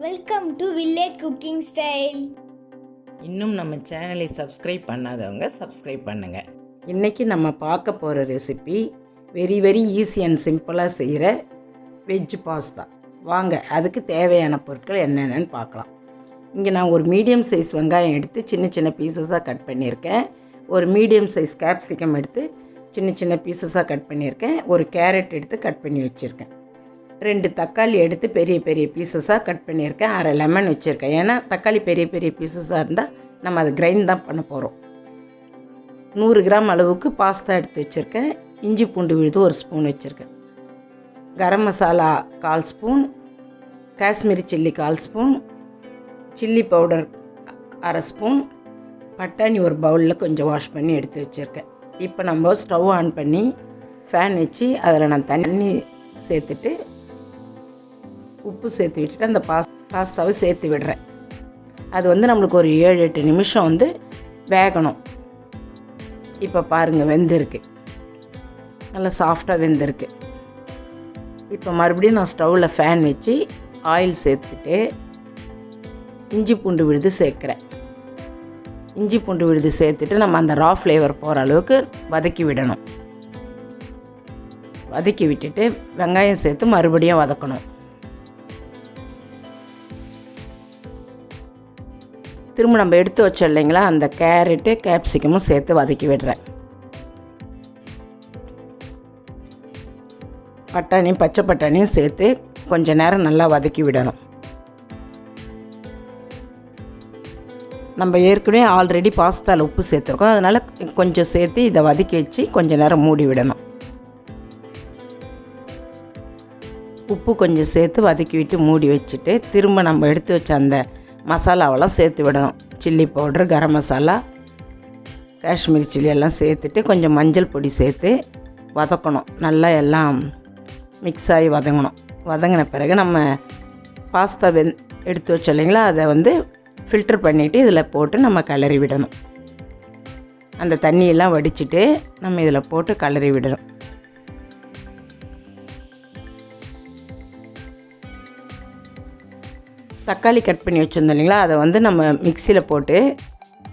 Welcome to village cooking style. இன்னும் நம்ம சேனலை சப்ஸ்கிரைப் பண்ணாதவங்க சப்ஸ்கிரைப் பண்ணுங்கள். இன்றைக்கி நம்ம பார்க்க போகிற ரெசிபி வெரி ஈஸி அண்ட் சிம்பிளாக செய்கிற வெஜ் பாஸ்தா. வாங்க அதுக்கு தேவையான பொருட்கள் என்னென்னு பார்க்கலாம். இங்கே நான் ஒரு மீடியம் சைஸ் வெங்காயம் எடுத்து சின்ன பீசஸாக கட் பண்ணியிருக்கேன். ஒரு மீடியம் சைஸ் கேப்சிகம் எடுத்து சின்ன பீசஸாக கட் பண்ணியிருக்கேன். ஒரு கேரட் எடுத்து கட் பண்ணி வச்சுருக்கேன். 2 தக்காளி எடுத்து பெரிய பீசஸாக கட் பண்ணியிருக்கேன். 1/2 லெமன் வச்சுருக்கேன். ஏன்னா தக்காளி பெரிய பீசஸாக இருந்தால் நம்ம அதை கிரைண்ட் தான் பண்ண போகிறோம். 100 கிராம் அளவுக்கு பாஸ்தா எடுத்து வச்சுருக்கேன். இஞ்சி பூண்டு விழுது 1 ஸ்பூன் வச்சுருக்கேன். Garam masala 1/4 spoon, Kashmiri chilli 1/4 spoon, chilli powder 1/2 spoon, பட்டாணி ஒரு பவுலில் கொஞ்சம் வாஷ் பண்ணி எடுத்து வச்சுருக்கேன். இப்போ நம்ம ஸ்டவ் ஆன் பண்ணி ஃபேன் வச்சு அதில் நான் தண்ணி சேர்த்துட்டு உப்பு சேர்த்து விட்டுட்டு அந்த பாஸ்தாவை சேர்த்து விடுறேன். அது நம்மளுக்கு ஒரு 7-8 நிமிஷம் வேகணும். இப்போ பாருங்கள் வெந்திருக்கு, நல்லா சாஃப்டாக வெந்திருக்கு. இப்போ மறுபடியும் நான் ஸ்டவ்வில் ஃபேன் வச்சு ஆயில் சேர்த்துட்டு இஞ்சி பூண்டு விழுது சேர்க்குறேன். இஞ்சி பூண்டு விழுது சேர்த்துட்டு நம்ம அந்த ரா ஃப்ளேவர் போகிற அளவுக்கு வதக்கி விடணும். வதக்கி விட்டுட்டு வெங்காயம் சேர்த்து மறுபடியும் வதக்கணும். திரும்ப நம்ம எடுத்து வச்சோம் இல்லைங்களா, அந்த கேரட்டு கேப்சிகமும் சேர்த்து வதக்கி விடுறேன். பச்சை பட்டாணியும் சேர்த்து கொஞ்சம் நேரம் நல்லா வதக்கி விடணும். நம்ம ஏற்கனவே ஆல்ரெடி பாஸ்தாவில் உப்பு சேர்த்துருக்கோம், அதனால் கொஞ்சம் சேர்த்து இதை வதக்கி வச்சு கொஞ்சம் நேரம் மூடி விடணும். உப்பு கொஞ்சம் சேர்த்து வதக்கி விட்டு மூடி வச்சுட்டு திரும்ப நம்ம எடுத்து வச்ச அந்த மசாலாவெல்லாம் சேர்த்து விடணும். Chilli powder, garam masala, Kashmiri chilli எல்லாம் சேர்த்துட்டு கொஞ்சம் மஞ்சள் பொடி சேர்த்து வதக்கணும். நல்லா எல்லாம் மிக்ஸ் ஆகி வதங்கின பிறகு நம்ம பாஸ்தா எடுத்து வச்சோம் இல்லைங்களா, அதை ஃபில்டர் பண்ணிவிட்டு இதில் போட்டு நம்ம கிளறி விடணும். அந்த தண்ணியெல்லாம் வடிச்சிட்டு நம்ம இதில் போட்டு கிளறி விடணும். தக்காளி கட் பண்ணி வச்சுருந்தோம் இல்லைங்களா, அதை நம்ம மிக்சியில் போட்டு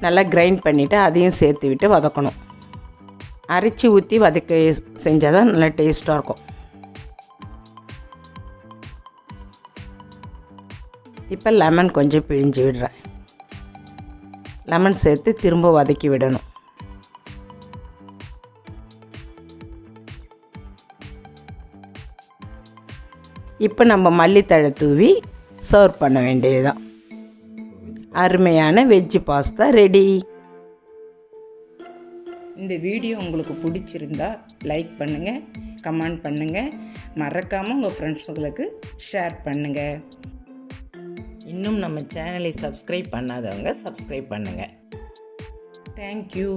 நல்லா கிரைண்ட் பண்ணிவிட்டு அதையும் சேர்த்து விட்டு வதக்கணும். அரைச்சி ஊற்றி வதக்க செஞ்சால் தான் நல்லா டேஸ்ட்டாக இருக்கும். இப்போ லெமன் கொஞ்சம் பிழிஞ்சு விடுறேன். லெமன் சேர்த்து திரும்ப வதக்கி விடணும். இப்போ நம்ம மல்லித்தழை தூவி சர்வ் பண்ண வேண்டியதுதான். அருமையான வெஜ் பாஸ்தா ரெடி. இந்த வீடியோ உங்களுக்கு பிடிச்சிருந்தா லைக் பண்ணுங்கள், கமெண்ட் பண்ணுங்கள், மறக்காமல் உங்கள் ஃப்ரெண்ட்ஸுங்களுக்கு ஷேர் பண்ணுங்கள். இன்னும் நம்ம சேனலை சப்ஸ்கிரைப் பண்ணாதவங்க சப்ஸ்கிரைப் பண்ணுங்கள். தேங்க்யூ.